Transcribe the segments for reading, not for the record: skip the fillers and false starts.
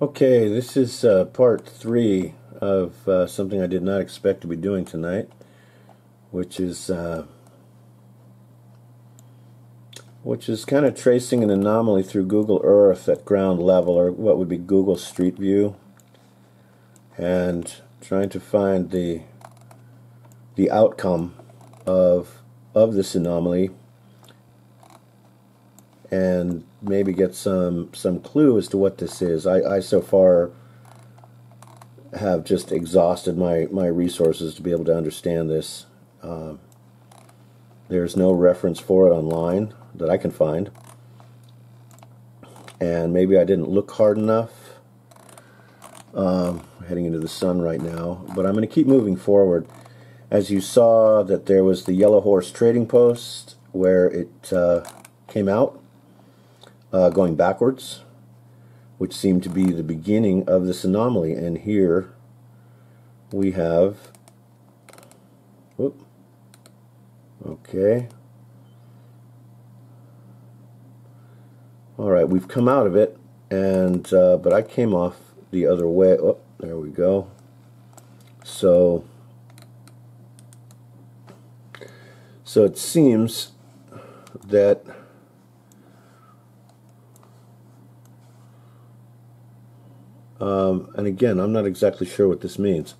Okay, this is part 3 of something I did not expect to be doing tonight, which is kind of tracing an anomaly through Google Earth at ground level, or what would be Google Street View, and trying to find the outcome of this anomaly, and maybe get some clue as to what this is. I so far have just exhausted my resources to be able to understand this. There's no reference for it online that I can find, and maybe I didn't look hard enough. Heading into the sun right now, but I'm going to keep moving forward. As you saw, that there was the Yellow Horse trading post where it came out, going backwards, which seemed to be the beginning of this anomaly. And here we have, okay, alright, we've come out of it, and but I came off the other way. Oh, there we go. So it seems that and again, I'm not exactly sure what this means.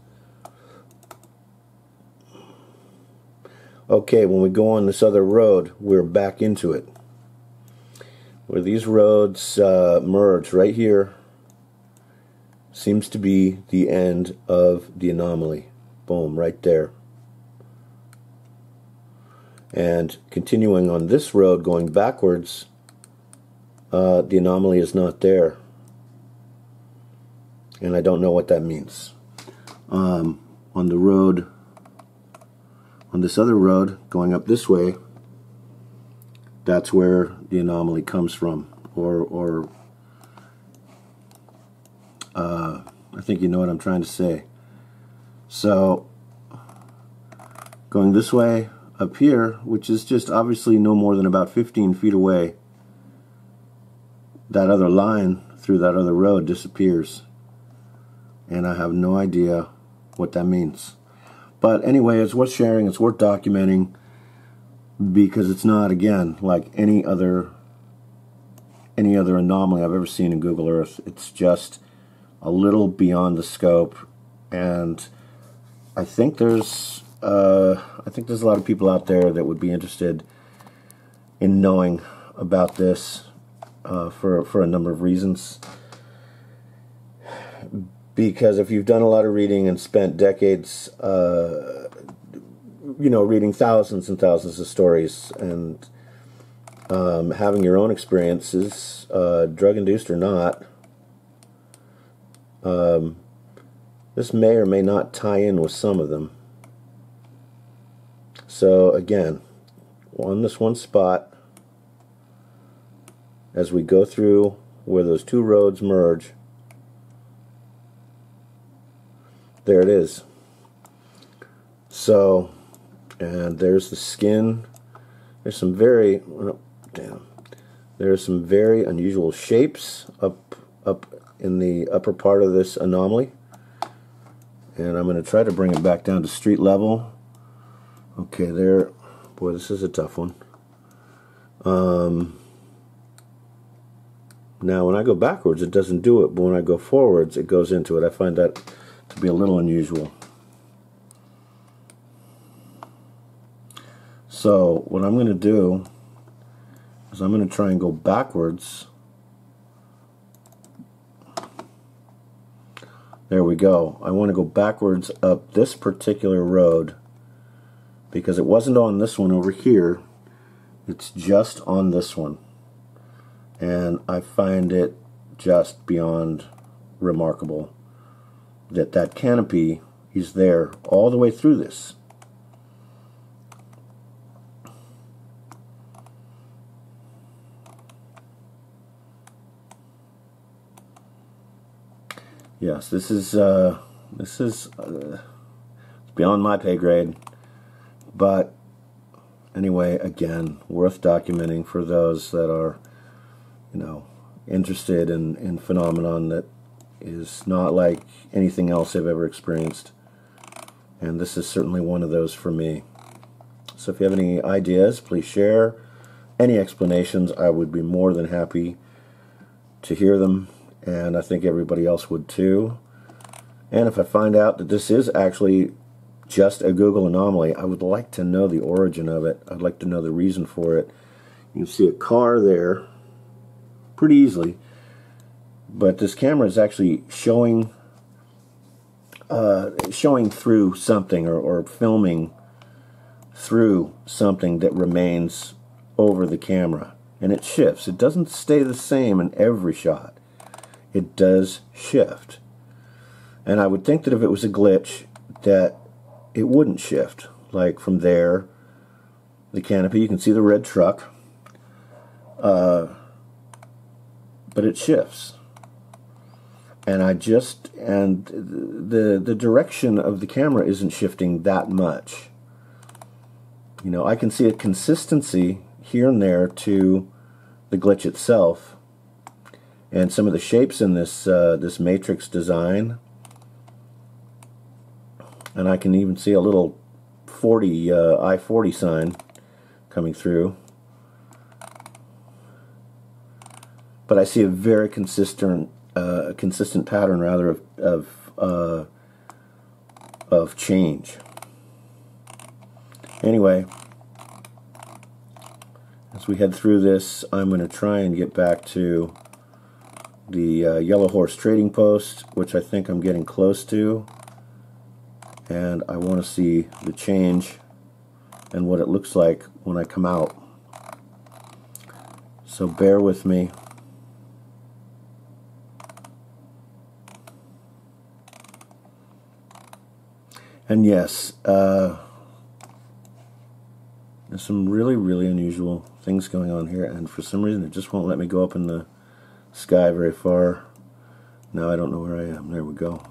Okay, when we go on this other road, we're back into it. Where these roads merge right here seems to be the end of the anomaly. Boom, right there. And continuing on this road, going backwards, the anomaly is not there. And I don't know what that means. On the road, on this other road, going up this way, that's where the anomaly comes from. Or I think you know what I'm trying to say. So, going this way, up here, which is just obviously no more than about 15 feet away, that other line through that other road disappears. And I have no idea what that means. But anyway, it's worth sharing, it's worth documenting, because it's not, again, like any other anomaly I've ever seen in Google Earth. It's just a little beyond the scope, and I think there's a lot of people out there that would be interested in knowing about this for a number of reasons. Because if you've done a lot of reading and spent decades, reading thousands and thousands of stories, and having your own experiences, drug-induced or not, this may or may not tie in with some of them. So again, on this one spot, as we go through where those two roads merge, there it is. So, and there's the skin. There's some very, there's some very unusual shapes up in the upper part of this anomaly. And I'm going to try to bring it back down to street level. Okay, there. Boy, this is a tough one. Now, when I go backwards, it doesn't do it, but when I go forwards, it goes into it. I find that to be a little unusual. So, what I'm going to do is I'm going to try and go backwards. There we go. I want to go backwards up this particular road, because it wasn't on this one over here. It's just on this one. And I find it just beyond remarkable that that canopy is there all the way through this. Yes, this is beyond my pay grade, but anyway, again, worth documenting for those that are, interested in phenomenon that is not like anything else I've ever experienced. And this is certainly one of those for me. So if you have any ideas, please share. Any explanations, I would be more than happy to hear them. And I think everybody else would too. And if I find out that this is actually just a Google anomaly, I would like to know the origin of it. I'd like to know the reason for it. You can see a car there pretty easily. But this camera is actually showing through something or filming through something that remains over the camera. And it shifts. It doesn't stay the same in every shot. It does shift. And I would think that if it was a glitch, that it wouldn't shift. Like from there, the canopy, you can see the red truck. But it shifts. And the direction of the camera isn't shifting that much. You know, I can see a consistency here and there to the glitch itself, and some of the shapes in this this matrix design. And I can even see a little I-40 sign coming through. But I see a very consistent pattern, rather, of change. Anyway, as we head through this, I'm going to try and get back to the Yellow Horse trading post, which I think I'm getting close to. And I want to see the change and what it looks like when I come out. So bear with me. And yes, there's some really, really unusual things going on here, and for some reason it just won't let me go up in the sky very far. Now I don't know where I am. There we go.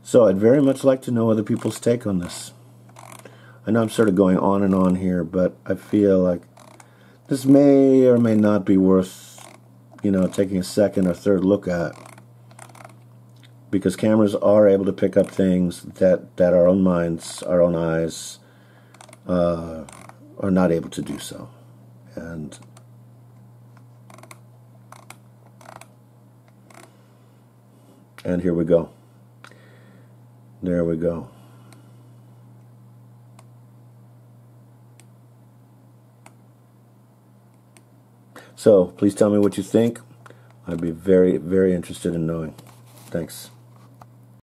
So I'd very much like to know other people's take on this. I know I'm sort of going on and on here, but I feel like this may or may not be worth, you know, taking a second or third look at, because cameras are able to pick up things that our own minds, our own eyes are not able to do so. And here we go. There we go. So please tell me what you think. I'd be very, very interested in knowing. Thanks.